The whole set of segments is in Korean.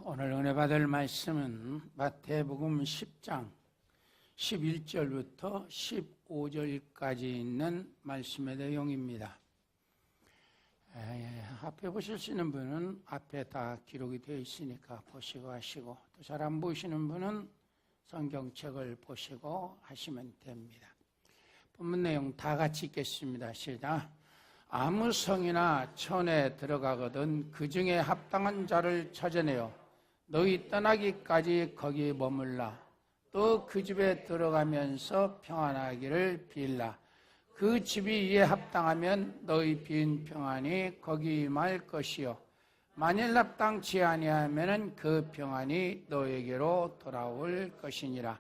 오늘 은혜 받을 말씀은 마태복음 10장 11절부터 15절까지 있는 말씀의 내용입니다. 앞에 보실 수 있는 분은 앞에 다 기록이 되어 있으니까 보시고 하시고, 또 잘 안 보시는 분은 성경책을 보시고 하시면 됩니다. 본문 내용 다 같이 읽겠습니다. 시작. 아무 성이나 촌에 들어가거든 그 중에 합당한 자를 찾아내어 너희 떠나기까지 거기 머물라. 또 그 집에 들어가면서 평안하기를 빌라. 그 집이 이에 합당하면 너희 빈 평안이 거기 임할 것이요, 만일 합당치 아니하면은 그 평안이 너에게로 돌아올 것이니라.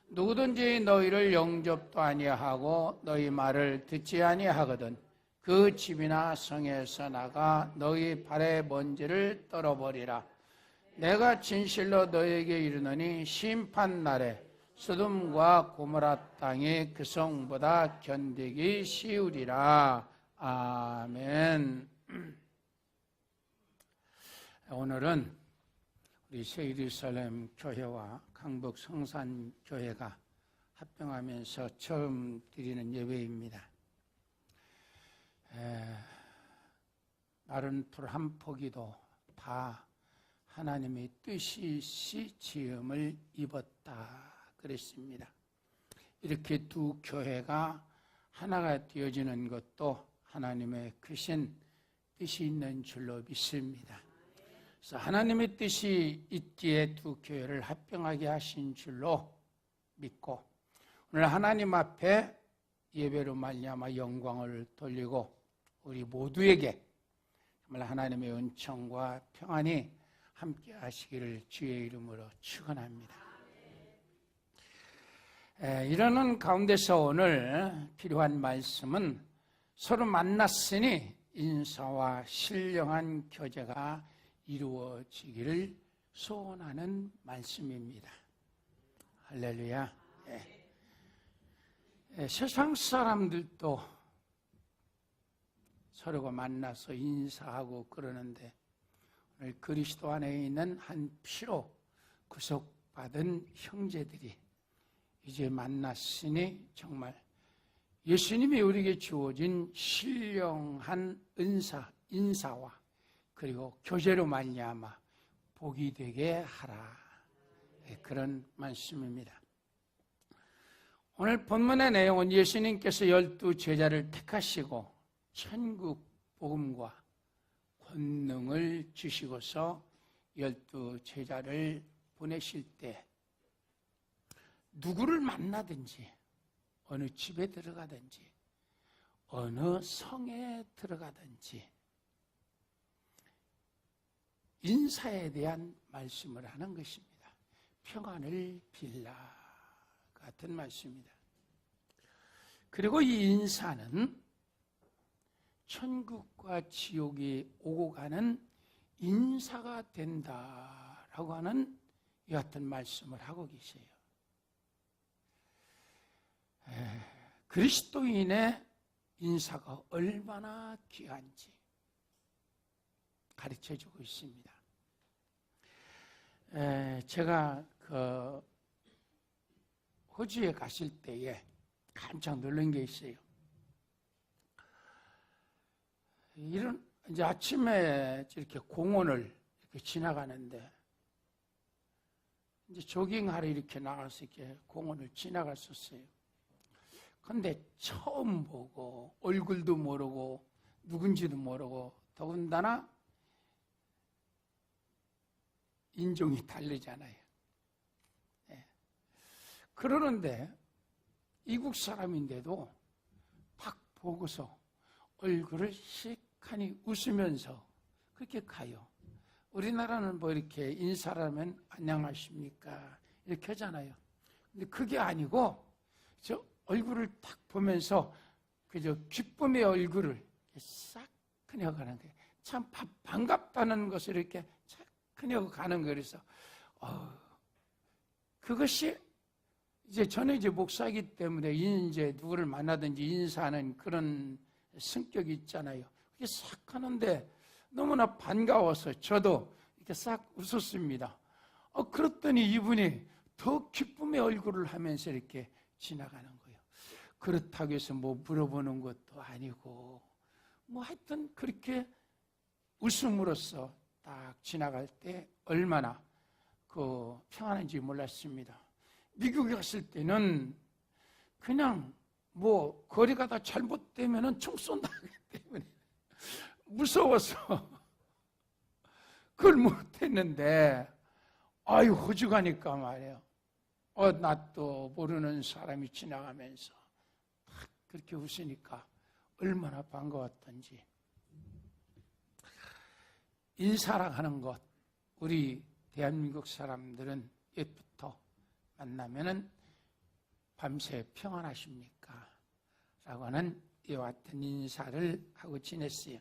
누구든지 너희를 영접도 아니하고 너희 말을 듣지 아니하거든 그 집이나 성에서 나가 너희 발의 먼지를 떨어버리라. 내가 진실로 너에게 이르노니 심판날에 소돔과 고모라 땅이 그 성보다 견디기 쉬우리라. 아멘. 오늘은 우리 새예루살렘 교회와 강북 성산교회가 합병하면서 처음 드리는 예배입니다. 마른 풀 한 포기도 다 하나님의 뜻이 지음을 입었다 그랬습니다. 이렇게 두 교회가 하나가 되어지는 것도 하나님의 크신 뜻이 있는 줄로 믿습니다. 그래서 하나님의 뜻이 있기에 두 교회를 합병하게 하신 줄로 믿고, 오늘 하나님 앞에 예배로 말미암아 영광을 돌리고 우리 모두에게 정말 하나님의 은총과 평안이 함께 하시기를 주의 이름으로 축원합니다. 이러는 가운데서 오늘 필요한 말씀은 서로 만났으니 인사와 신령한 교제가 이루어지기를 소원하는 말씀입니다. 할렐루야. 세상 사람들도 서로가 만나서 인사하고 그러는데, 오늘 그리스도 안에 있는 한 피로 구속받은 형제들이 이제 만났으니 정말 예수님이 우리에게 주어진 신령한 인사와 그리고 교제로 말미암아 복이 되게 하라, 그런 말씀입니다. 오늘 본문의 내용은 예수님께서 12 제자를 택하시고 천국 복음과 권능을 주시고서 12 제자를 보내실 때 누구를 만나든지, 어느 집에 들어가든지, 어느 성에 들어가든지 인사에 대한 말씀을 하는 것입니다. 평안을 빌라 같은 말씀입니다. 그리고 이 인사는 천국과 지옥이 오고 가는 인사가 된다라고 하는 이 같은 말씀을 하고 계세요. 그리스도인의 인사가 얼마나 귀한지 가르쳐주고 있습니다. 제가 호주에 갔을 때에 깜짝 놀란 게 있어요. 이제 아침에 이렇게 공원을 이렇게 지나가는데, 이제 조깅하러 이렇게 나가서 이렇게 공원을 지나갔었어요. 근데 처음 보고 얼굴도 모르고 누군지도 모르고, 더군다나 인종이 다르잖아요. 그러는데 이국 사람인데도 딱 보고서 얼굴을 시크하니 웃으면서 그렇게 가요. 우리나라는 뭐 이렇게 인사를 하면 안녕하십니까 이렇게 하잖아요. 근데 그게 아니고 저 얼굴을 딱 보면서 그저 기쁨의 얼굴을 싹 그려가는 거예요. 참 반갑다는 것을 이렇게 싹 그려고 가는 거예요. 그래서 그것이 이제 저는 이제 목사이기 때문에 이제 누구를 만나든지 인사하는 그런 성격이 있잖아요. 그게 싹 하는데 너무나 반가워서 저도 이렇게 싹 웃었습니다. 그랬더니 이분이 더 기쁨의 얼굴을 하면서 이렇게 지나가는 거예요. 그렇다고 해서 뭐 물어보는 것도 아니고 뭐 하여튼 그렇게 웃음으로써 딱 지나갈 때 얼마나 평안한지 몰랐습니다. 미국에 갔을 때는 그냥 뭐 거리가 다 잘못되면은 총 쏜다기 때문에 무서워서 그걸 못했는데 호주가니까 말이에요. 나 또 모르는 사람이 지나가면서 딱 그렇게 웃으니까 얼마나 반가웠던지. 인사랑 하는 것, 우리 대한민국 사람들은 옛부터 만나면은 밤새 평안하십니까? 라고 하는 이와 같은 인사를 하고 지냈어요.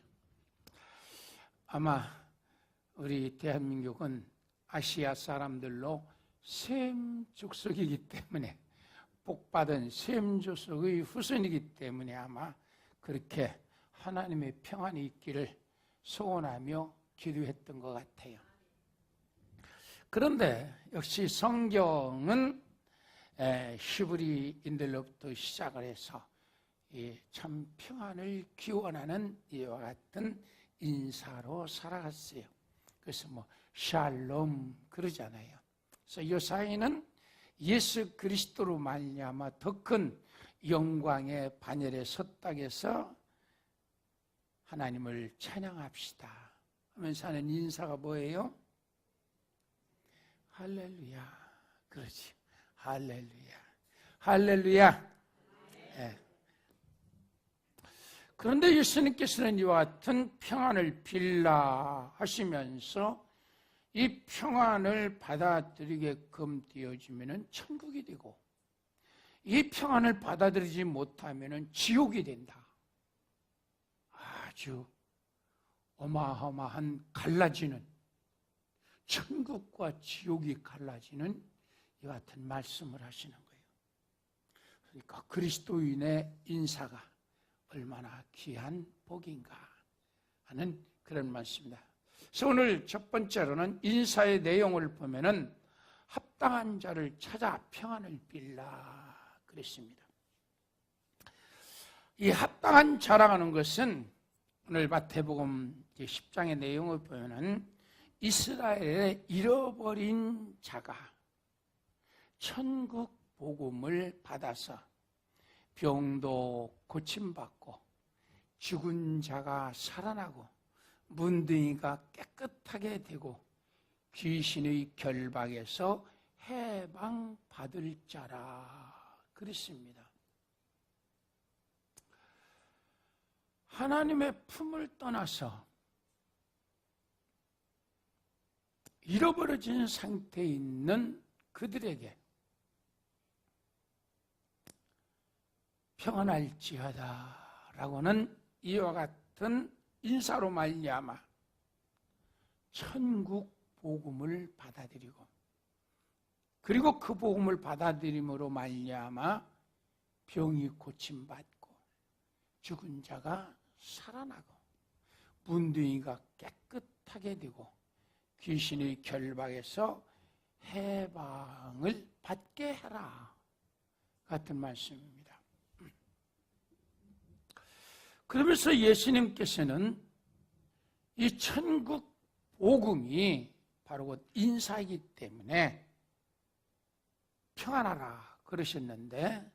아마 우리 대한민국은 아시아 사람들로 셈 족속이기 때문에, 복받은 셈 족속의 후손이기 때문에 아마 그렇게 하나님의 평안이 있기를 소원하며 기도했던 것 같아요. 그런데 역시 성경은 히브리인들로부터 시작을 해서 참 평안을 기원하는 이와 같은 인사로 살아갔어요. 그래서 뭐 샬롬 그러잖아요. 그래서 이 사이는 예수 그리스도로 말미암아 더 큰 영광의 반열에 섰다 해서 하나님을 찬양합시다 하면서 하는 인사가 뭐예요? 할렐루야. 그렇지. 할렐루야. 할렐루야. 네. 그런데 예수님께서는 이와 같은 평안을 빌라 하시면서 이 평안을 받아들이게끔 되어지면 천국이 되고, 이 평안을 받아들이지 못하면 지옥이 된다. 아주 어마어마한 갈라지는, 천국과 지옥이 갈라지는 이 같은 말씀을 하시는 거예요. 그러니까 그리스도인의 인사가 얼마나 귀한 복인가 하는 그런 말씀입니다. 그래서 오늘 첫 번째로는 인사의 내용을 보면은 합당한 자를 찾아 평안을 빌라 그랬습니다. 이 합당한 자라는 것은 오늘 마태복음 10장의 내용을 보면은 이스라엘의 잃어버린 자가 천국 복음을 받아서 병도 고침받고 죽은 자가 살아나고 문둥이가 깨끗하게 되고 귀신의 결박에서 해방받을 자라 그랬습니다. 하나님의 품을 떠나서 잃어버려진 상태에 있는 그들에게 평안할지어다 라고는 이와 같은 인사로 말미암아 천국 복음을 받아들이고, 그리고 그 복음을 받아들임으로 말미암아 병이 고침받고 죽은 자가 살아나고 문둥이가 깨끗하게 되고 귀신의 결박에서 해방을 받게 해라 같은 말씀입니다. 그러면서 예수님께서는 이 천국 복음이 바로 곧 인사이기 때문에 평안하라 그러셨는데,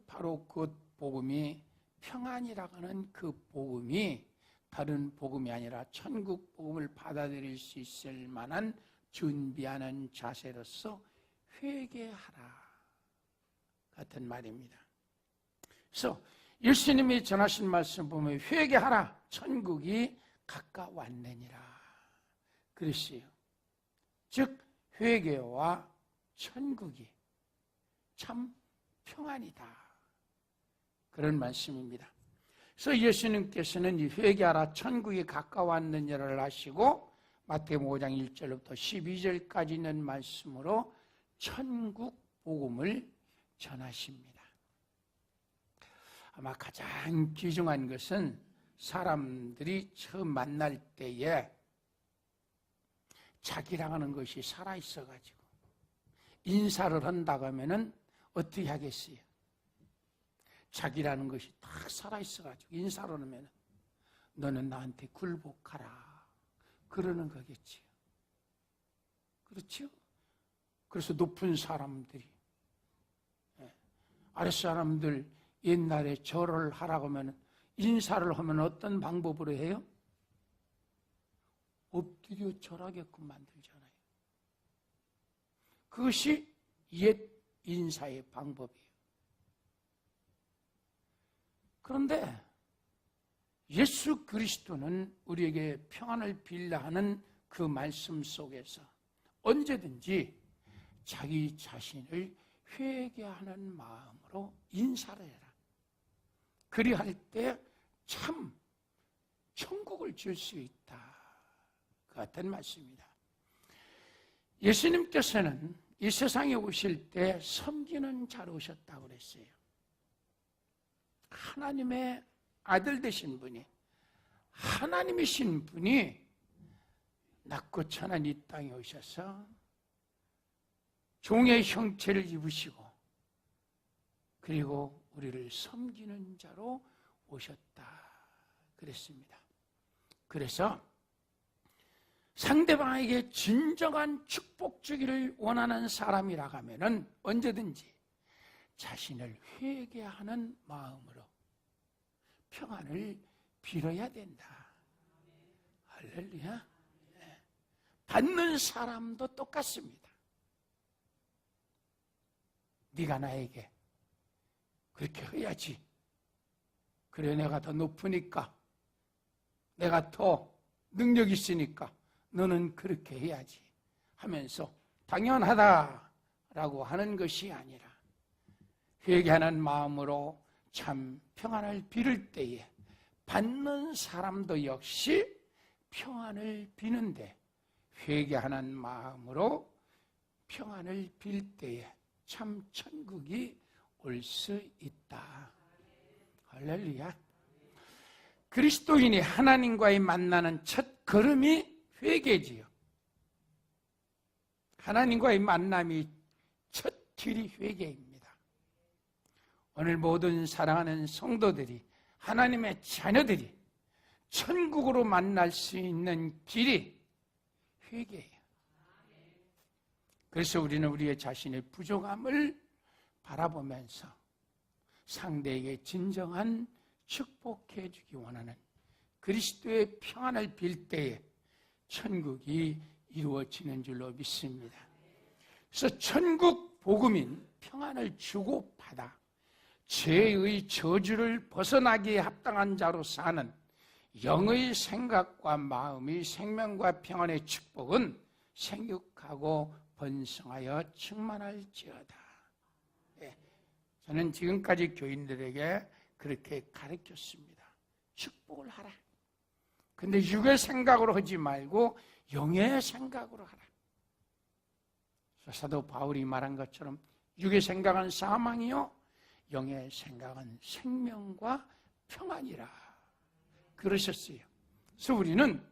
바로 그 복음이 평안이라고 하는 그 복음이 다른 복음이 아니라 천국 복음을 받아들일 수 있을 만한 준비하는 자세로서 회개하라 같은 말입니다. 그래서 예수님이 전하신 말씀 보면 회개하라, 천국이 가까웠느니라 그랬어요. 즉 회개와 천국이 참 평안이다 그런 말씀입니다. 그래서 예수님께서는 이 회개하라 천국이 가까웠느니라를 하시고 마태복음 5장 1절부터 12절까지 있는 말씀으로 천국 복음을 전하십니다. 아마 가장 귀중한 것은 사람들이 처음 만날 때에 자기라는 것이 살아있어가지고 인사를 한다고 하면은 어떻게 하겠어요? 자기라는 것이 딱 살아있어가지고 인사를 하면은 너는 나한테 굴복하라 그러는 거겠지요. 그렇죠? 그래서 높은 사람들이 아랫사람들 옛날에 절을 하라고 하면 인사를 하면 어떤 방법으로 해요? 엎드려 절하게끔 만들잖아요. 그것이 옛 인사의 방법이에요. 그런데 예수 그리스도는 우리에게 평안을 빌라 하는 그 말씀 속에서 언제든지 자기 자신을 회개하는 마음으로 인사를 해라. 그리할 때 참 천국을 줄 수 있다. 그 같은 말씀입니다. 예수님께서는 이 세상에 오실 때 섬기는 자로 오셨다고 그랬어요. 하나님의 아들 되신 분이, 하나님이신 분이 낮고 천한 이 땅에 오셔서 종의 형체를 입으시고 그리고 우리를 섬기는 자로 오셨다 그랬습니다. 그래서 상대방에게 진정한 축복 주기를 원하는 사람이라고 하면은 언제든지 자신을 회개하는 마음으로 평안을 빌어야 된다. 할렐루야. 네. 받는 사람도 똑같습니다. 네가 나에게 그렇게 해야지. 그래 내가 더 높으니까, 내가 더 능력 있으니까 너는 그렇게 해야지 하면서 당연하다라고 하는 것이 아니라 회개하는 마음으로 참 평안을 빌을 때에 받는 사람도 역시 평안을 비는데 회개하는 마음으로 평안을 빌 때에 참 천국이 올 수 있다. 할렐루야. 그리스도인이 하나님과의 만나는 첫 걸음이 회개지요. 하나님과의 만남이 첫 길이 회개입니다. 오늘 모든 사랑하는 성도들이, 하나님의 자녀들이 천국으로 만날 수 있는 길이 회개예요. 그래서 우리는 우리의 자신의 부족함을 바라보면서 상대에게 진정한 축복해 주기 원하는 그리스도의 평안을 빌 때에 천국이 이루어지는 줄로 믿습니다. 그래서 천국 복음인 평안을 주고받아 죄의 저주를 벗어나기에 합당한 자로 사는 영의 생각과 마음의 생명과 평안의 축복은 생육하고 번성하여 충만할지어다. 저는 지금까지 교인들에게 그렇게 가르쳤습니다. 축복을 하라. 근데 육의 생각으로 하지 말고 영의 생각으로 하라. 사도 바울이 말한 것처럼 육의 생각은 사망이요 영의 생각은 생명과 평안이라 그러셨어요. 그래서 우리는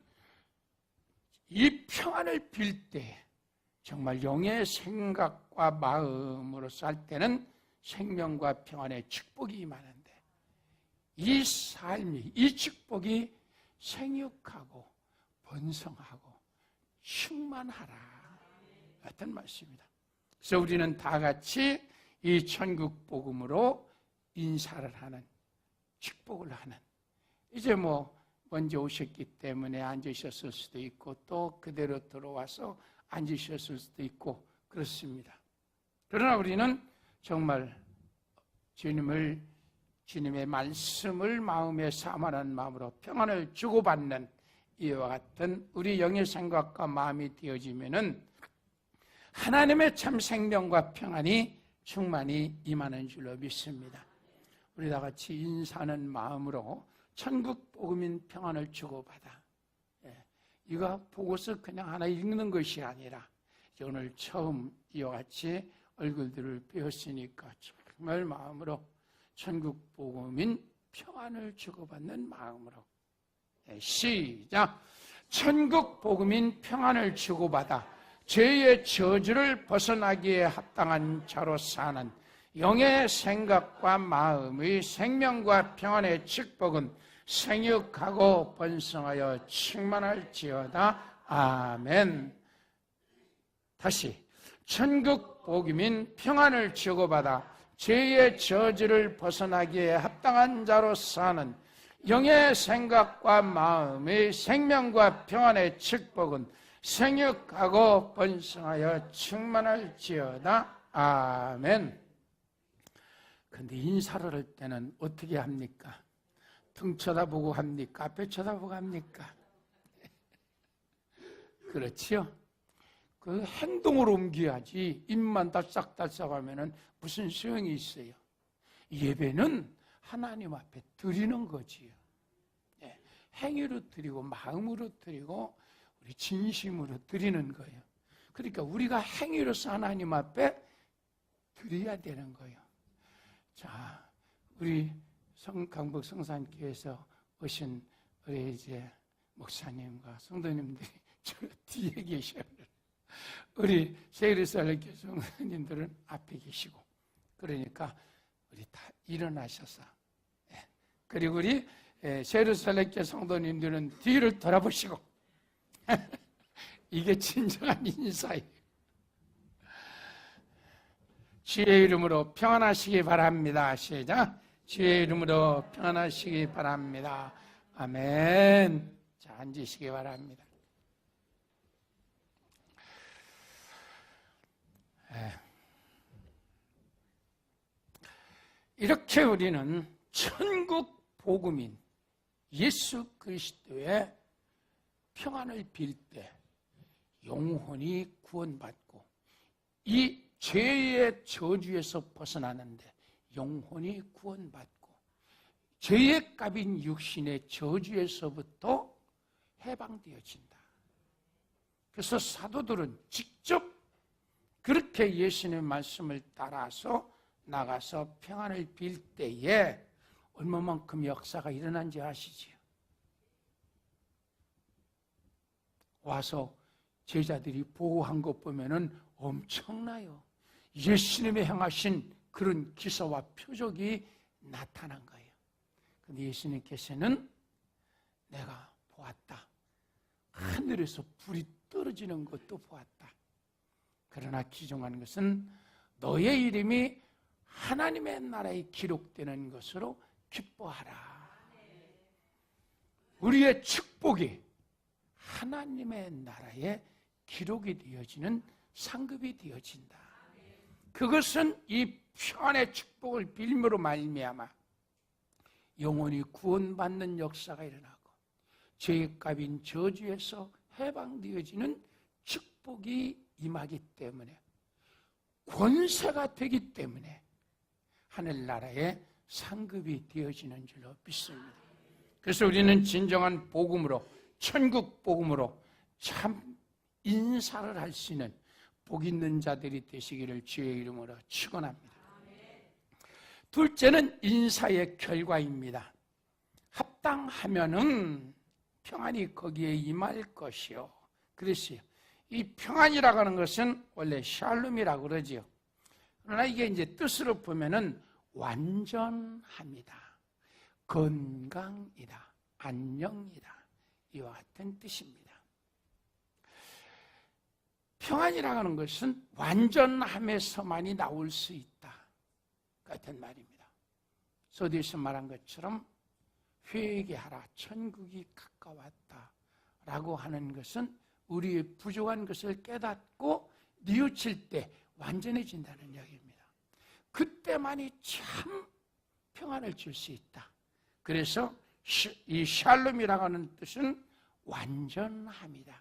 이 평안을 빌 때 정말 영의 생각과 마음으로 살 때는 생명과 평안의 축복이 임하는데 이 삶이, 이 축복이 생육하고 번성하고 충만하라 같은 말씀입니다. 그래서 우리는 다 같이 이 천국 복음으로 인사를 하는, 축복을 하는, 이제 먼저 오셨기 때문에 앉으셨을 수도 있고 또 그대로 들어와서 앉으셨을 수도 있고 그렇습니다. 그러나 우리는 정말 주님의 말씀을 마음에 사모하는 마음으로 평안을 주고받는 이와 같은 우리 영의 생각과 마음이 되어지면은 하나님의 참 생명과 평안이 충만히 임하는 줄로 믿습니다. 우리 다 같이 인사하는 마음으로 천국 복음인 평안을 주고받아. 이거 보고서 그냥 하나 읽는 것이 아니라 오늘 처음 이와 같이 얼굴들을 배웠으니까 정말 마음으로 천국 복음인 평안을 주고받는 마음으로. 시작. 천국 복음인 평안을 주고받아 죄의 저주를 벗어나기에 합당한 자로 사는 영의 생각과 마음의 생명과 평안의 축복은 생육하고 번성하여 충만할지어다. 아멘. 다시 천국 복음인 평안을 주고받아 죄의 저주를 벗어나기에 합당한 자로 사는 영의 생각과 마음의 생명과 평안의 축복은 생육하고 번성하여 충만할지어다. 아멘. 근데 인사를 할 때는 어떻게 합니까? 등 쳐다보고 합니까? 앞에 쳐다보고 합니까? 그렇지요? 그 행동으로 옮겨야지 입만 달싹달싹 하면은 무슨 소용이 있어요? 예배는 하나님 앞에 드리는 거지요. 네, 행위로 드리고 마음으로 드리고 우리 진심으로 드리는 거예요. 그러니까 우리가 행위로서 하나님 앞에 드려야 되는 거예요. 자, 우리 강북 성산교회에서 오신 우리 이제 목사님과 성도님들이 저 뒤에 계셔요. 우리 세르살렘 교회 성도님들은 앞에 계시고, 그러니까 우리 다 일어나셔서, 그리고 우리 세르살렘 교회 성도님들은 뒤를 돌아보시고 이게 진정한 인사예요. 주의 이름으로 평안하시기 바랍니다. 시작. 주의 이름으로 평안하시기 바랍니다. 아멘. 자, 앉으시기 바랍니다. 이렇게 우리는 천국 복음인 예수 그리스도의 평안을 빌 때 영혼이 구원받고 이 죄의 저주에서 벗어나는데 영혼이 구원받고 죄의 값인 육신의 저주에서부터 해방되어진다. 그래서 사도들은 직접 그렇게 예수님의 말씀을 따라서 나가서 평안을 빌 때에 얼마만큼 역사가 일어난지 아시지요? 와서 제자들이 보고한 것 보면은 엄청나요. 예수님의 행하신 그런 기사와 표적이 나타난 거예요. 근데 예수님께서는 내가 보았다. 하늘에서 불이 떨어지는 것도 보았다. 그러나 귀중한 것은 너의 이름이 하나님의 나라에 기록되는 것으로 기뻐하라. 우리의 축복이 하나님의 나라에 기록이 되어지는 상급이 되어진다. 그것은 이 평안의 축복을 빌므로 말미암아 영혼이 구원받는 역사가 일어나고 죄의 값인 저주에서 해방되어지는 축복이 임하기 때문에 권세가 되기 때문에 하늘나라의 상급이 되어지는 줄로 믿습니다. 그래서 우리는 진정한 복음으로 천국 복음으로 참 인사를 할 수 있는 복 있는 자들이 되시기를 주의 이름으로 축원합니다. 둘째는 인사의 결과입니다. 합당하면은 평안이 거기에 임할 것이요. 그랬어요. 이 평안이라고 하는 것은 원래 샬롬이라고 그러지요. 그러나 이게 이제 뜻으로 보면은 완전합니다. 건강이다. 안녕이다. 이와 같은 뜻입니다. 평안이라고 하는 것은 완전함에서만이 나올 수 있다. 같은 말입니다. 서두에서 말한 것처럼 회개하라. 천국이 가까웠다. 라고 하는 것은 우리의 부족한 것을 깨닫고 뉘우칠 때 완전해진다는 이야기입니다. 그때만이 참 평안을 줄 수 있다. 그래서 이 샬롬이라고 하는 뜻은 완전함이다.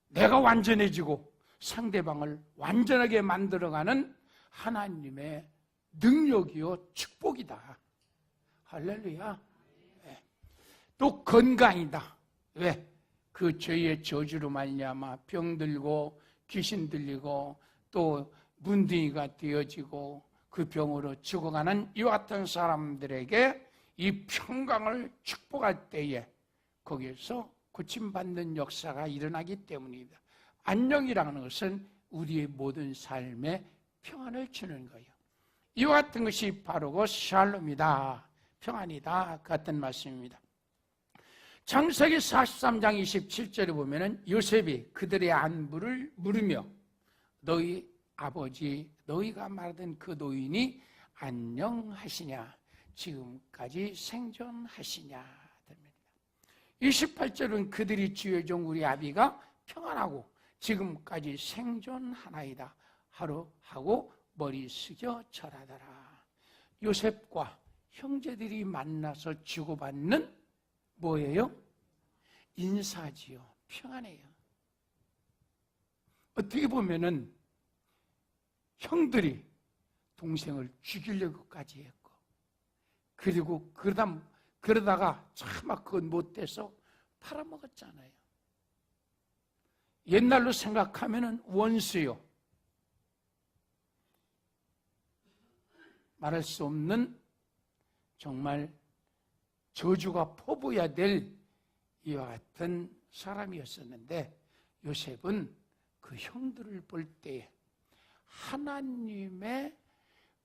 내가 완전해지고 상대방을 완전하게 만들어가는 하나님의 능력이요 축복이다. 할렐루야. 네. 또 건강이다. 왜? 그 죄의 저주로 말미암아 병들고 귀신 들리고 또 문둥이가 되어지고 그 병으로 죽어가는 이와 같은 사람들에게 이 평강을 축복할 때에 거기에서 고침받는 역사가 일어나기 때문입니다. 안녕이라는 것은 우리의 모든 삶에 평안을 주는 거예요. 이와 같은 것이 바로 그 샬롬이다, 평안이다 같은 말씀입니다. 창세기 43장 27절에 보면은 요셉이 그들의 안부를 물으며 너희 아버지 너희가 말하던 그 노인이 안녕하시냐, 지금까지 생존하시냐. 28절은 그들이 주의 종 우리 아비가 평안하고 지금까지 생존하나이다 하고 머리 숙여 절하더라. 요셉과 형제들이 만나서 주고받는 뭐예요? 인사지요. 평안해요. 어떻게 보면은 형들이 동생을 죽이려고까지 했고, 그리고 그러다가 차마 그건 못돼서 팔아먹었잖아요. 옛날로 생각하면은 원수요. 말할 수 없는 정말 저주가 퍼부어야 될 이와 같은 사람이었었는데, 요셉은 그 형들을 볼 때 하나님의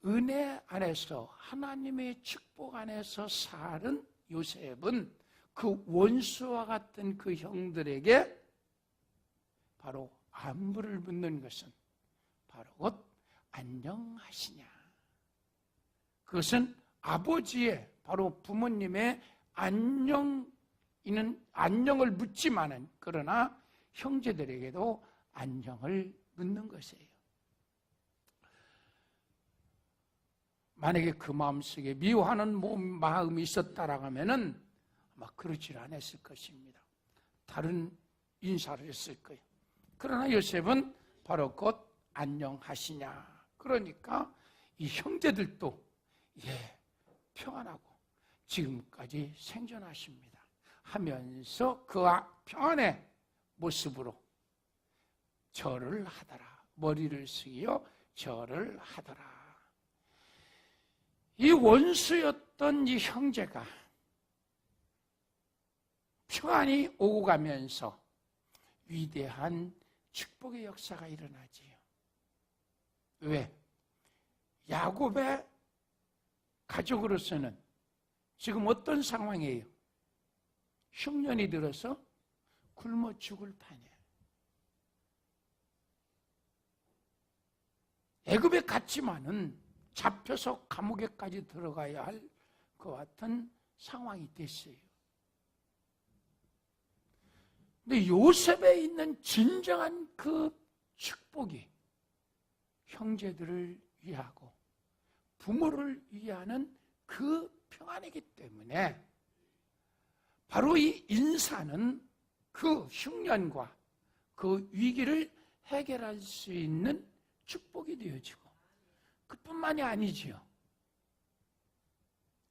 은혜 안에서, 하나님의 축복 안에서 살은 요셉은 그 원수와 같은 그 형들에게 바로 안부를 묻는 것은 바로 곧 안녕하시냐. 그것은 아버지의, 바로 부모님의 안녕을 묻지만은, 그러나 형제들에게도 안녕을 묻는 것이에요. 만약에 그 마음속에 미워하는 마음이 있었다라고 하면은 아마 그러질 않았을 것입니다. 다른 인사를 했을 거예요. 그러나 요셉은 바로 곧 안녕하시냐. 그러니까 이 형제들도 평안하고 지금까지 생존하십니다 하면서 그 평안의 모습으로 절을 하더라. 머리를 숙여 절을 하더라. 이 원수였던 이 형제가 평안이 오고 가면서 위대한 축복의 역사가 일어나지요. 왜? 야곱의 가족으로서는 지금 어떤 상황이에요? 흉년이 들어서 굶어 죽을 판이에요. 애굽에 갔지만은 잡혀서 감옥에까지 들어가야 할 것 같은 상황이 됐어요. 근데 요셉에 있는 진정한 그 축복이 형제들을 위하고 부모를 위하는 그 평안이기 때문에 바로 이 인사는 그 흉년과 그 위기를 해결할 수 있는 축복이 되어지고, 그뿐만이 아니지요.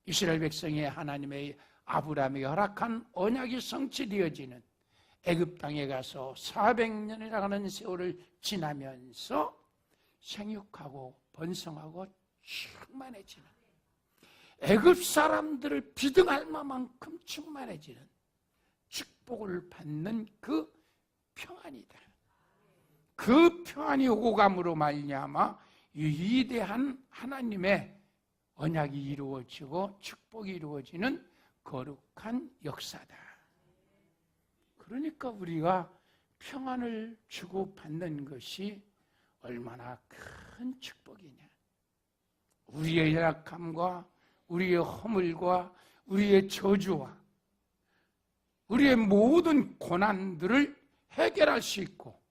이스라엘 백성이 하나님의 아브라함에게 허락한 언약이 성취되어지는 애굽 땅에 가서 400년이라고 하는 세월을 지나면서 생육하고 번성하고 충만해지는, 애굽 사람들을 비등할 만큼 충만해지는 축복을 받는 그 평안이다. 그 평안이 오고 감으로 말미암아 위대한 하나님의 언약이 이루어지고 축복이 이루어지는 거룩한 역사다. 그러니까 우리가 평안을 주고받는 것이 얼마나 큰 축복이냐. 우리의 연약함과 우리의 허물과 우리의 저주와 우리의 모든 고난들을 해결할 수 있고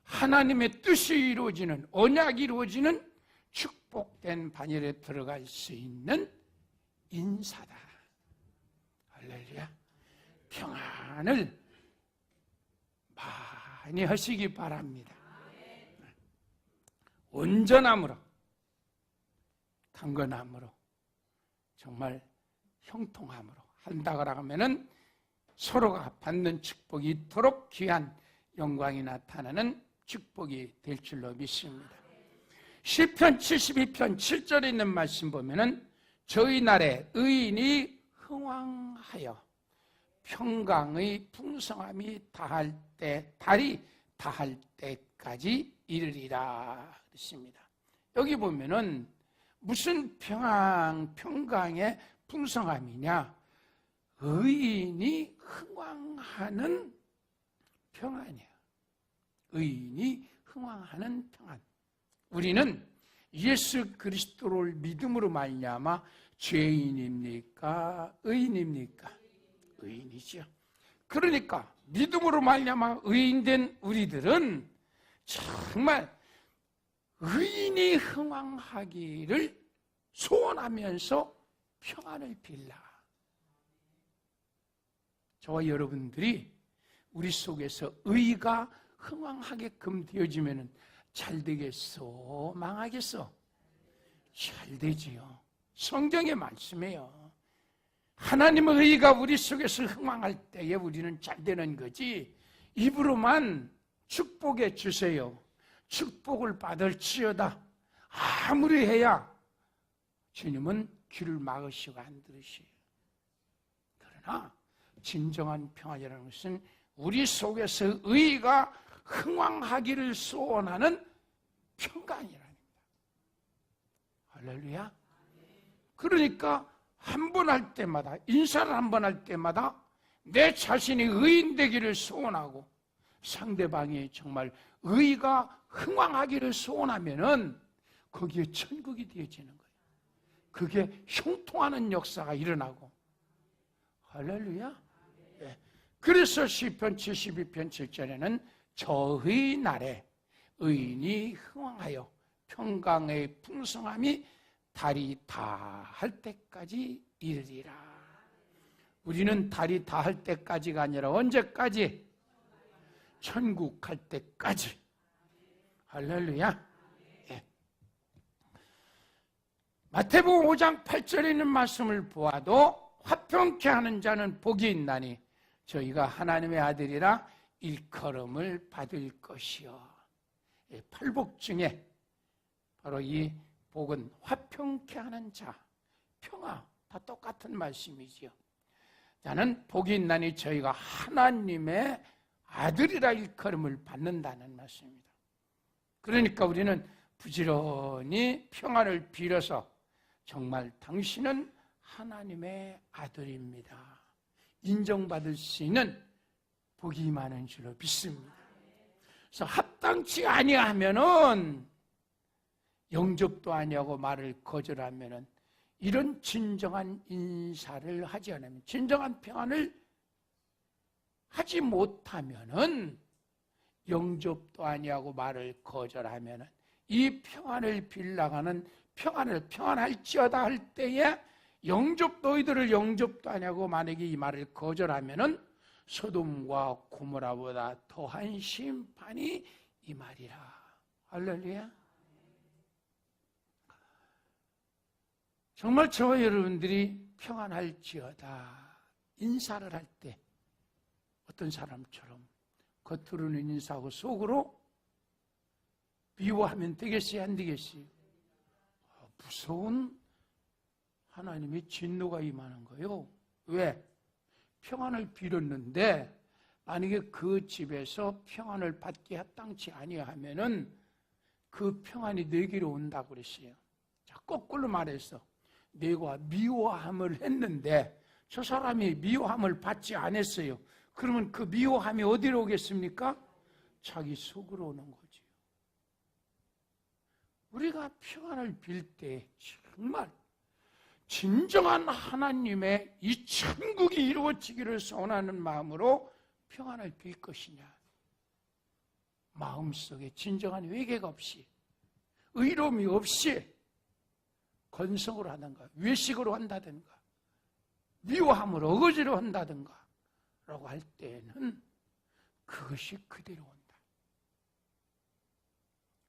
하나님의 뜻이 이루어지는, 언약이 이루어지는 축복된 반열에 들어갈 수 있는 인사다. 할렐루야. 평안을 많이 하시기 바랍니다. 온전함으로, 강건함으로, 정말 형통함으로 한다고 하면은 서로가 받는 축복이 이토록 귀한 영광이 나타나는 축복이 될 줄로 믿습니다. 시편 72편 7절에 있는 말씀 보면은 저희 날에 의인이 흥왕하여 평강의 풍성함이 다할 때, 달이 다할 때까지 이르리라 그랬습니다. 여기 보면은 무슨 평강의 풍성함이냐? 의인이 흥왕하는 평안이야. 의인이 흥왕하는 평안. 우리는 예수 그리스도를 믿음으로 말미암아 죄인입니까? 의인입니까? 의인이죠. 그러니까 믿음으로 말미암아 의인된 우리들은 정말 의인이 흥왕하기를 소원하면서 평안을 빌라. 저와 여러분들이 우리 속에서 의가 흥왕하게끔 되어지면 잘 되겠어? 망하겠어? 잘 되지요. 성경의 말씀이에요. 하나님의 의가 우리 속에서 흥왕할 때에 우리는 잘 되는 거지. 입으로만 축복해 주세요. 축복을 받을지어다. 아무리 해야 주님은 귀를 막으시고 안 들으셔요. 그러나 진정한 평안이라는 것은 우리 속에서 의가 흥왕하기를 소원하는 평강이랍니다. 할렐루야. 그러니까 한 번 할 때마다, 인사를 한 번 할 때마다 내 자신이 의인 되기를 소원하고 상대방이 정말 의가 흥왕하기를 소원하면은 거기에 천국이 되어지는 거예요. 그게 형통하는 역사가 일어나고. 할렐루야. 네. 그래서 시편 72편 7절에는 저의 날에 의인이 흥왕하여 평강의 풍성함이 달이 다할 때까지 이르리라. 우리는 달이 다할 때까지가 아니라 언제까지? 천국 갈 때까지. 할렐루야. 네. 마태복음 5장 8절에 있는 말씀을 보아도 화평케 하는 자는 복이 있나니 저희가 하나님의 아들이라 일컬음을 받을 것이요. 팔복 중에 바로 이 복은 화평케 하는 자, 평화, 다 똑같은 말씀이지요. 나는 복이 있나니 저희가 하나님의 아들이라 일컬음을 받는다는 말씀입니다. 그러니까 우리는 부지런히 평안을 빌어서 정말 당신은 하나님의 아들입니다. 인정받을 수 있는 복이 많은 줄로 믿습니다. 그래서 합당치 아니하면은 영접도 아니하고 말을 거절하면은 이런 진정한 인사를 하지 않으면, 진정한 평안을 하지 못하면은, 영접도 아니하고 말을 거절하면은 이 평안을 빌라가는 평안을 평안할지어다 할 때에 영접 너희들을 영접도 아니하고 만약에 이 말을 거절하면은 소돔과 고모라보다 더한 심판이 이 말이라. 할렐루야. 정말 저와 여러분들이 평안할지어다 인사를 할 때 어떤 사람처럼 겉으로는 인사하고 속으로 미워하면 되겠어요? 안 되겠어요? 무서운 하나님의 진노가 임하는 거예요. 왜? 평안을 빌었는데 만약에 그 집에서 평안을 받기 합당치 아니하면은 그 평안이 내게로 온다고 그랬어요. 자, 거꾸로 말해서 내가 미워함을 했는데 저 사람이 미워함을 받지 않았어요. 그러면 그 미워함이 어디로 오겠습니까? 자기 속으로 오는 거지요. 우리가 평안을 빌 때 정말 진정한 하나님의 이 천국이 이루어지기를 소원하는 마음으로 평안을 빌 것이냐, 마음속에 진정한 회개가 없이 의로움이 없이 건성으로 하든가 외식으로 한다든가 미워함을 어거지로 한다든가 라고 할 때에는 그것이 그대로 온다.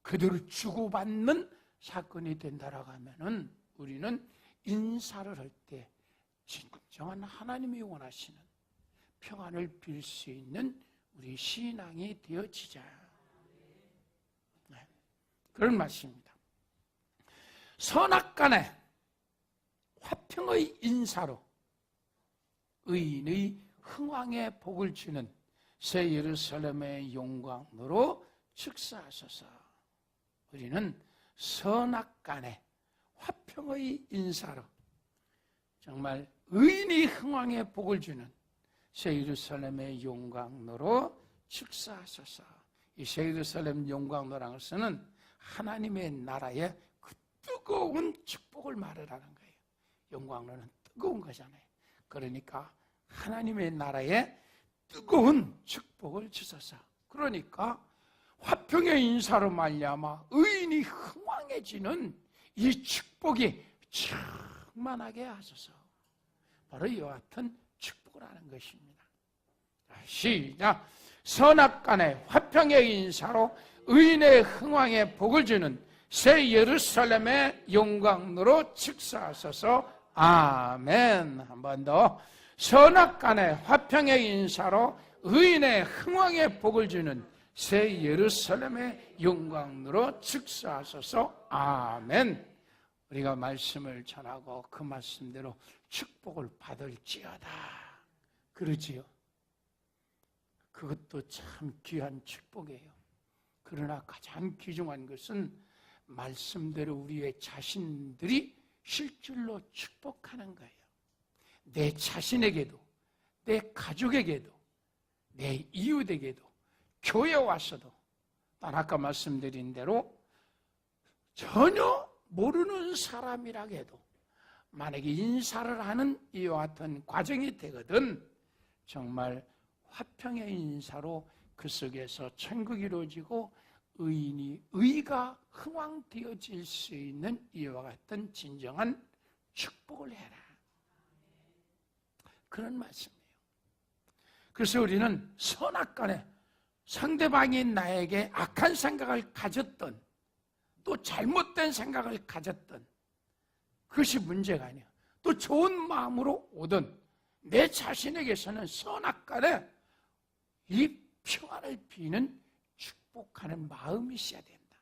그대로 주고받는 사건이 된다라고 하면은 우리는 인사를 할 때 진정한 하나님이 원하시는 평안을 빌 수 있는 우리 신앙이 되어지자. 네. 그런 말씀입니다. 선악간에 화평의 인사로 의인의 흥왕의 복을 주는 새 예루살렘의 영광으로 축사하소서. 우리는 선악간의 화평의 인사로 정말 의인이 흥왕의 복을 주는 새 예루살렘의 영광으로 축사하소서. 이 새 예루살렘 영광로라는 것은 하나님의 나라의 그 뜨거운 축복을 말하는 거예요. 영광로는 뜨거운 거잖아요. 그러니까 하나님의 나라에 뜨거운 축복을 주소서. 그러니까 화평의 인사로 말미암아 의인이 흥왕해지는 이 축복이 충만하게 하소서. 바로 이와 같은 축복을 하는 것입니다. 시작. 선악간의 화평의 인사로 의인의 흥왕에 복을 주는 새 예루살렘의 영광으로 축사하소서. 아멘. 한 번 더. 선악간의 화평의 인사로 의인의 흥왕에 복을 주는 새 예루살렘의 영광으로 축사하소서. 아멘. 우리가 말씀을 전하고 그 말씀대로 축복을 받을지어다. 그러지요. 그것도 참 귀한 축복이에요. 그러나 가장 귀중한 것은 말씀대로 우리의 자신들이 실질로 축복하는 거예요. 내 자신에게도, 내 가족에게도, 내 이웃에게도, 교회 와서도, 난 아까 말씀드린 대로 전혀 모르는 사람이라 해도 만약에 인사를 하는 이와 같은 과정이 되거든 정말 화평의 인사로 그 속에서 천국이 이루어지고 의가 흥왕되어질 수 있는 이와 같은 진정한 축복을 해라. 그런 말씀이에요. 그래서 우리는 선악간에 상대방이 나에게 악한 생각을 가졌던 또 잘못된 생각을 가졌던 그것이 문제가 아니야. 또 좋은 마음으로 오든 내 자신에게서는 선악간에 이 평안을 비는 축복하는 마음이 있어야 된다.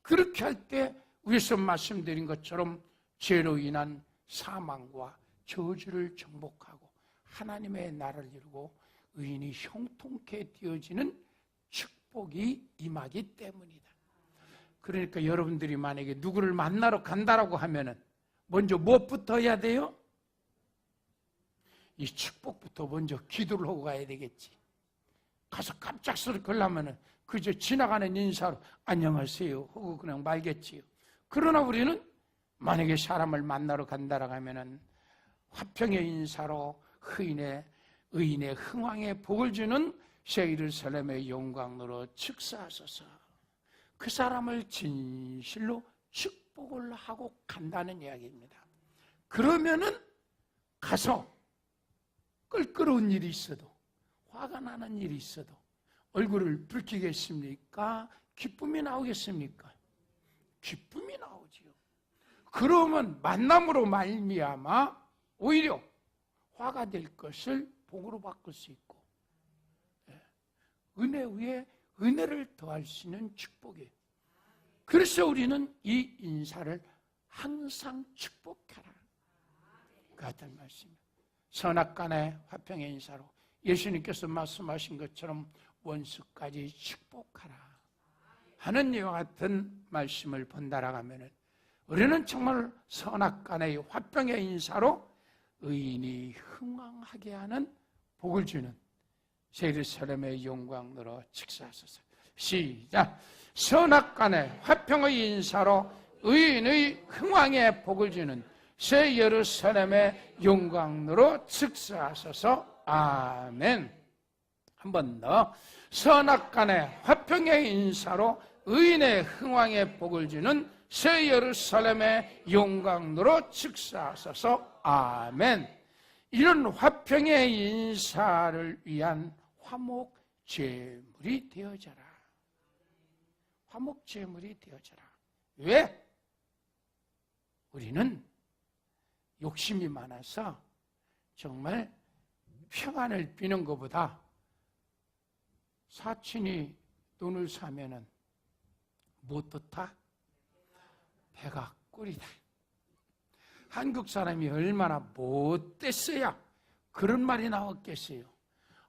그렇게 할 때 위에서 말씀드린 것처럼 죄로 인한 사망과 저주를 정복하고 하나님의 나라를 이루고 의인이 형통케 되어지는 축복이 임하기 때문이다. 그러니까 여러분들이 만약에 누구를 만나러 간다라고 하면은 먼저 무엇부터 해야 돼요? 이 축복부터 먼저 기도를 하고 가야 되겠지. 가서 깜짝스럽게 걸려면은 그저 지나가는 인사로 안녕하세요 하고 그냥 말겠지요. 그러나 우리는 만약에 사람을 만나러 간다라고 하면은 화평의 인사로 의인의 흥왕에 복을 주는 새 예루살렘의 영광으로 축사하소서. 그 사람을 진실로 축복을 하고 간다는 이야기입니다. 그러면은 가서 껄끄러운 일이 있어도 화가 나는 일이 있어도 얼굴을 붉히겠습니까? 기쁨이 나오겠습니까? 기쁨이 나오지요. 그러면 만남으로 말미암아 오히려 화가 될 것을 복으로 바꿀 수 있고 은혜 위에 은혜를 더할 수 있는 축복이에요. 그래서 우리는 이 인사를 항상 축복하라. 그 같은 말씀이에요. 선악간의 화평의 인사로 예수님께서 말씀하신 것처럼 원수까지 축복하라 하는 이와 같은 말씀을 본다라고 하면 우리는 정말 선악간의 화평의 인사로 의인이 흥왕하게 하는 복을 주는 새 예루살렘의 영광으로 축사하소서. 시작. 선악간의 화평의 인사로 의인의 흥왕의 복을 주는 새 예루살렘의 영광으로 축사하소서. 아멘. 한 번 더. 선악간의 화평의 인사로 의인의 흥왕의 복을 주는 새 예루살렘의 영광으로 축사하소서. 아멘. 이런 화평의 인사를 위한 화목제물이 되어져라. 화목제물이 되어져라. 왜? 우리는 욕심이 많아서 정말 평안을 비는 것보다 사촌이 돈을 사면은 못 떴다? 배가 꿀이다. 한국 사람이 얼마나 못됐어야 그런 말이 나왔겠어요?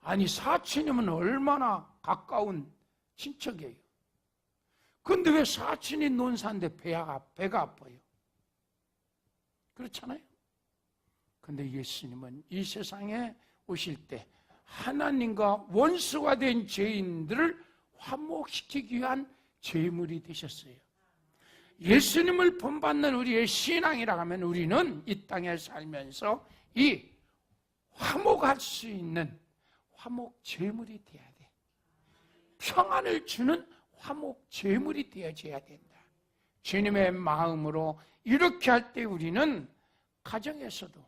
아니, 사촌이면 얼마나 가까운 친척이에요. 그런데 왜 사촌이 논사인데 배가 아파요? 그렇잖아요. 그런데 예수님은 이 세상에 오실 때 하나님과 원수가 된 죄인들을 화목시키기 위한 제물이 되셨어요. 예수님을 본받는 우리의 신앙이라 하면 우리는 이 땅에 살면서 이 화목할 수 있는 화목 제물이 되어야 돼. 평안을 주는 화목 제물이 되어져야 된다. 주님의 마음으로 이렇게 할 때 우리는 가정에서도,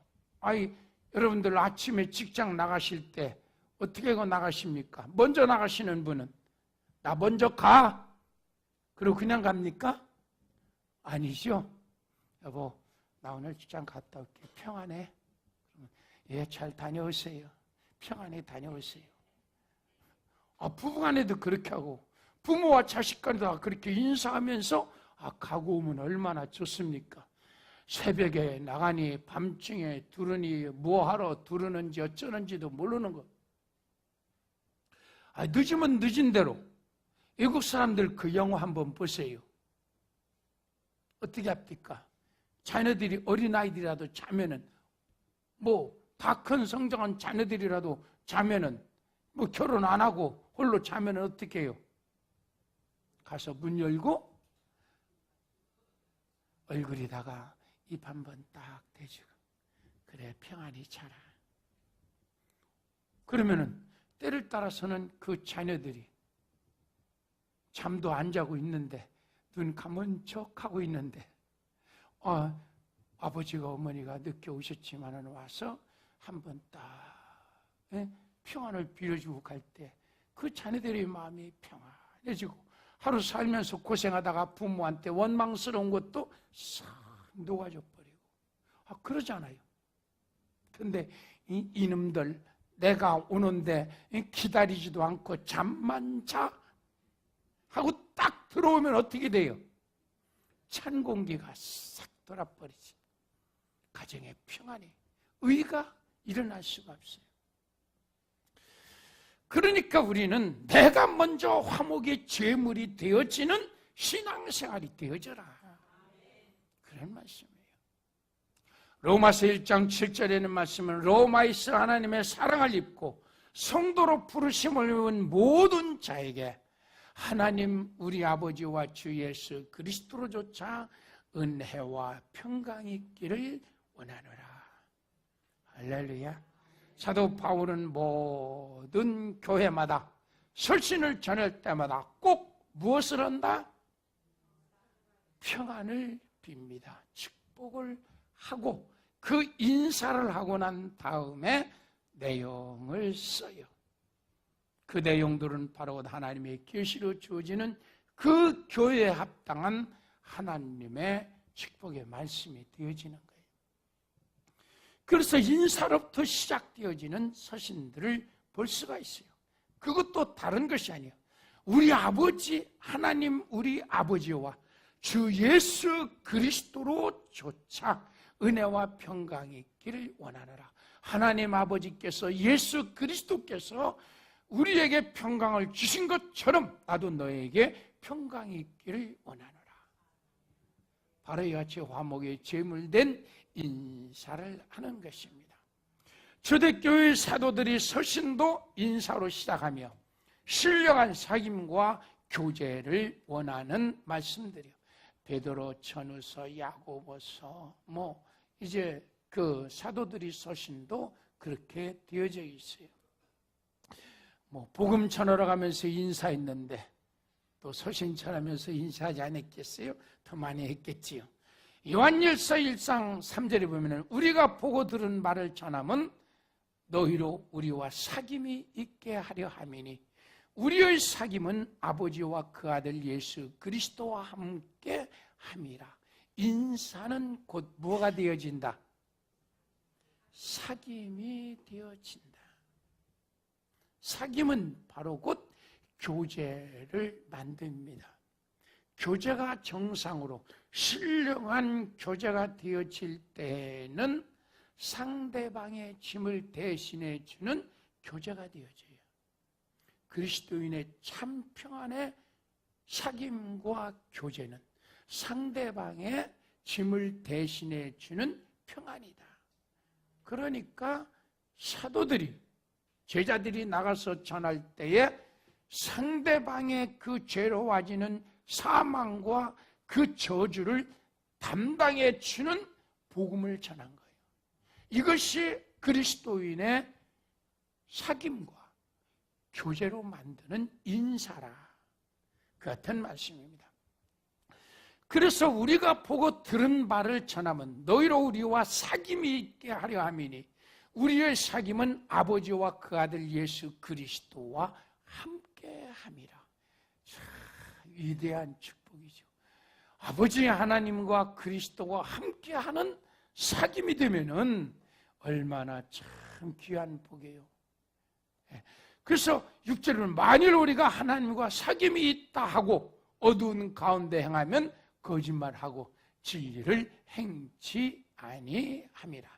여러분들 아침에 직장 나가실 때 어떻게 나가십니까? 먼저 나가시는 분은 나 먼저 가. 그리고 그냥 갑니까? 아니죠. 여보, 나 오늘 직장 갔다 올게. 평안해? 예, 잘 다녀오세요. 평안히 다녀오세요. 부부간에도 그렇게 하고 부모와 자식간에도 그렇게 인사하면서 가고 오면 얼마나 좋습니까? 새벽에 나가니 밤중에 두르니 뭐하러 두르는지 어쩌는지도 모르는 거. 늦으면 늦은 대로 외국 사람들 그 영화 한번 보세요. 어떻게 합니까? 자녀들이 어린아이들이라도 자면은 다 큰 성장한 자녀들이라도 자면은 결혼 안 하고 홀로 자면은 어떻게 해요? 가서 문 열고 얼굴에다가 입 한번 딱 대주고 그래 평안히 자라. 그러면은 때를 따라서는 그 자녀들이 잠도 안 자고 있는데 눈 감은 척하고 있는데 아버지가 어머니가 늦게 오셨지만은 와서 한번 딱 평안을 빌어주고 갈 때 그 자녀들의 마음이 평안해지고 하루 살면서 고생하다가 부모한테 원망스러운 것도 싹 녹아져 버리고 그러잖아요. 근데 이놈들 내가 오는데 기다리지도 않고 잠만 자 하고 딱 들어오면 어떻게 돼요? 찬 공기가 싹 돌아버리지. 가정의 평안이 의가 일어날 수가 없어요. 그러니까 우리는 내가 먼저 화목의 제물이 되어지는 신앙생활이 되어져라. 그런 말씀이에요. 로마서 1장 7절에는 말씀은 로마에서 하나님의 사랑을 입고 성도로 부르심을 입은 모든 자에게 하나님 우리 아버지와 주 예수 그리스도로조차 은혜와 평강이 있기를 원하노라. 할렐루야. 사도 바울은 모든 교회마다 설신을 전할 때마다 꼭 무엇을 한다? 평안을 빕니다. 축복을 하고 그 인사를 하고 난 다음에 내용을 써요. 그 내용들은 바로 하나님의 계시로 주어지는 그 교회에 합당한 하나님의 축복의 말씀이 되어지는 거예요. 그래서 인사로부터 시작되어지는 서신들을 볼 수가 있어요. 그것도 다른 것이 아니에요. 우리 아버지 하나님 우리 아버지와 주 예수 그리스도로조차 은혜와 평강이 있기를 원하노라. 하나님 아버지께서 예수 그리스도께서 우리에게 평강을 주신 것처럼 나도 너에게 평강이 있기를 원하노라. 바로 이같이 화목의 제물된 인사를 하는 것입니다. 초대교회 사도들이 서신도 인사로 시작하며 신령한 사귐과 교제를 원하는 말씀들이요. 베드로, 전후서, 야고보서 이제 그 사도들이 서신도 그렇게 되어져 있어요. 복음 전하러 가면서 인사했는데 또 서신 전하면서 인사하지 않았겠어요? 더 많이 했겠지요. 요한일서 1장 3절에 보면 우리가 보고 들은 말을 전함은 너희로 우리와 사귐이 있게 하려 함이니 우리의 사귐은 아버지와 그 아들 예수 그리스도와 함께 함이라. 인사는 곧 뭐가 되어진다? 사귐이 되어진다. 사귐은 바로 곧 교제를 만듭니다. 교제가 정상으로 신령한 교제가 되어질 때는 상대방의 짐을 대신해 주는 교제가 되어져요. 그리스도인의 참 평안의 사귐과 교제는 상대방의 짐을 대신해 주는 평안이다. 그러니까 사도들이, 제자들이 나가서 전할 때에 상대방의 그 죄로 와지는 사망과 그 저주를 담당해 주는 복음을 전한 거예요. 이것이 그리스도인의 사귐과 교제로 만드는 인사라. 그 같은 말씀입니다. 그래서 우리가 보고 들은 바를 전하면 너희로 우리와 사귐이 있게 하려 함이니 우리의 사귐은 아버지와 그 아들 예수 그리스도와 함께 함이라. 참 위대한 축복이죠. 아버지 하나님과 그리스도와 함께하는 사귐이 되면은 얼마나 참 귀한 복이에요. 그래서 6절은 만일 우리가 하나님과 사귐이 있다 하고 어두운 가운데 행하면 거짓말하고 진리를 행치 아니함이라.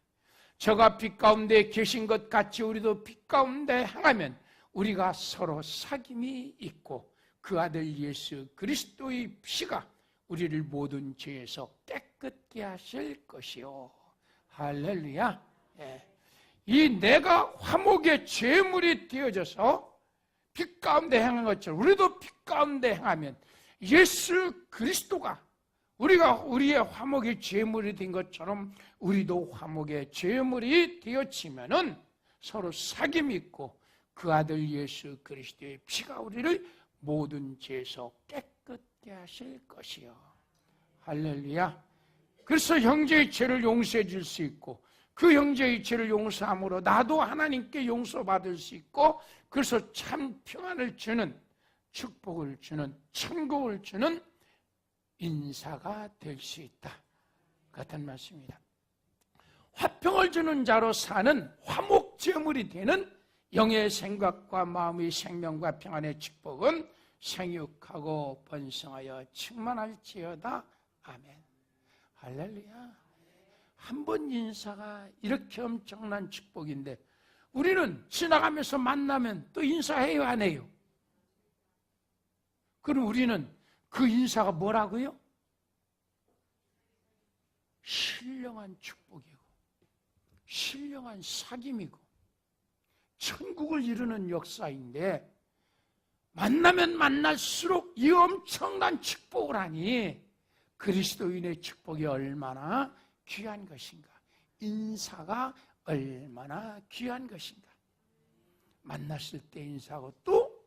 저가 빛 가운데 계신 것 같이 우리도 빛 가운데 행하면 우리가 서로 사귐이 있고 그 아들 예수 그리스도의 피가 우리를 모든 죄에서 깨끗게 하실 것이요. 할렐루야. 이 내가 화목의 제물이 되어져서 빛 가운데 행한 것처럼 우리도 빛 가운데 행하면 예수 그리스도가 우리의 화목의 제물이 된 것처럼 우리도 화목의 제물이 되어지면은 서로 사귐이 있고 그 아들 예수 그리스도의 피가 우리를 모든 죄에서 깨끗게 하실 것이요. 할렐루야. 그래서 형제의 죄를 용서해 줄 수 있고 그 형제의 죄를 용서함으로 나도 하나님께 용서받을 수 있고 그래서 참 평안을 주는, 축복을 주는, 천국을 주는 인사가 될 수 있다. 같은 말씀입니다. 화평을 주는 자로 사는 화목제물이 되는 영의 생각과 마음의 생명과 평안의 축복은 생육하고 번성하여 충만할지어다. 아멘. 할렐루야. 한 번 인사가 이렇게 엄청난 축복인데 우리는 지나가면서 만나면 또 인사해요, 안 해요? 그럼 우리는 그 인사가 뭐라고요? 신령한 축복이고 신령한 사귐이고 천국을 이루는 역사인데 만나면 만날수록 이 엄청난 축복을 하니 그리스도인의 축복이 얼마나 귀한 것인가, 인사가 얼마나 귀한 것인가. 만났을 때 인사하고 또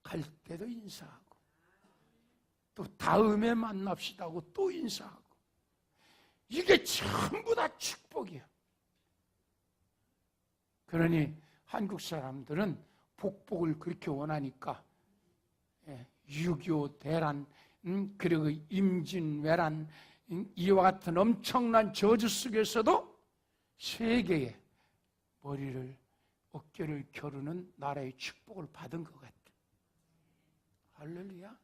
갈 때도 인사하고 또 다음에 만납시다 하고 또 인사하고 이게 전부 다 축복이에요. 그러니 한국 사람들은 복복을 그렇게 원하니까 6.25 대란 그리고 임진왜란 이와 같은 엄청난 저주 속에서도 세계에 머리를 어깨를 겨루는 나라의 축복을 받은 것 같아요. 할렐루야.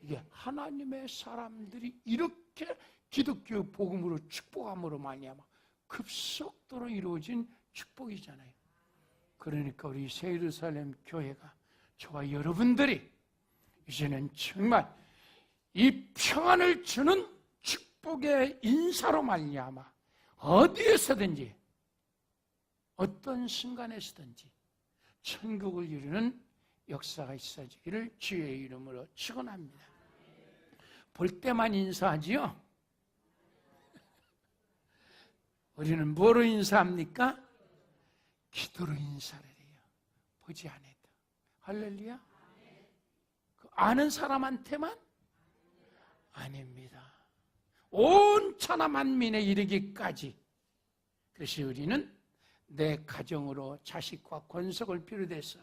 이게 하나님의 사람들이 이렇게 기독교 복음으로 축복함으로 말미암아 급속도로 이루어진 축복이잖아요. 그러니까 우리 새예루살렘 교회가 저와 여러분들이 이제는 정말 이 평안을 주는 축복의 인사로 말미암아 어디에서든지 어떤 순간에서든지 천국을 이루는 역사가 있어지기를 주의 이름으로 축원합니다. 볼 때만 인사하지요? 우리는 뭐로 인사합니까? 기도로 인사를 해요. 보지 않아도. 할렐루야. 아는 사람한테만? 아닙니다. 온 천하 만민에 이르기까지. 그래서 우리는 내 가정으로 자식과 권속을 비롯해서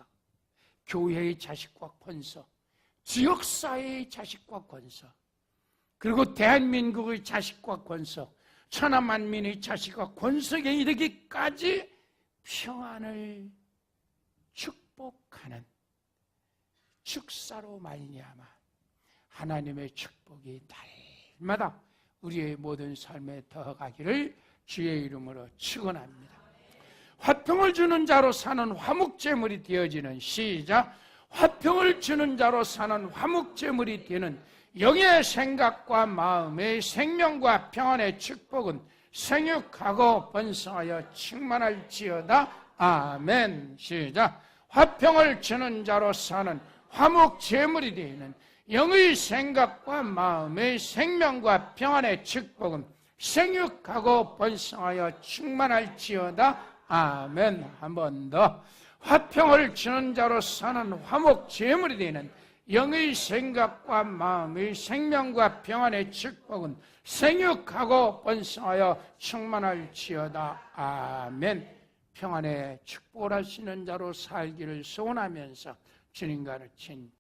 교회의 자식과 권속, 지역사회의 자식과 권속, 그리고 대한민국의 자식과 권속, 천하 만민의 자식과 권속에 이르기까지 평안을 축복하는 축사로 말미암아 하나님의 축복이 날마다 우리의 모든 삶에 더하기를 주의 이름으로 축원합니다. 화평을 주는 자로 사는 화목제물이 되어지는 시작. 화평을 주는 자로 사는 화목제물이 되는 영의 생각과 마음의 생명과 평안의 축복은 생육하고 번성하여 충만할지어다. 아멘. 시작. 화평을 주는 자로 사는 화목제물이 되는 영의 생각과 마음의 생명과 평안의 축복은 생육하고 번성하여 충만할지어다. 아멘. 한 번 더. 화평을 주는 자로 사는 화목제물이 되는 영의 생각과 마음의 생명과 평안의 축복은 생육하고 번성하여 충만할지어다. 아멘. 평안의 축복을 하시는 자로 살기를 소원하면서 주님과 친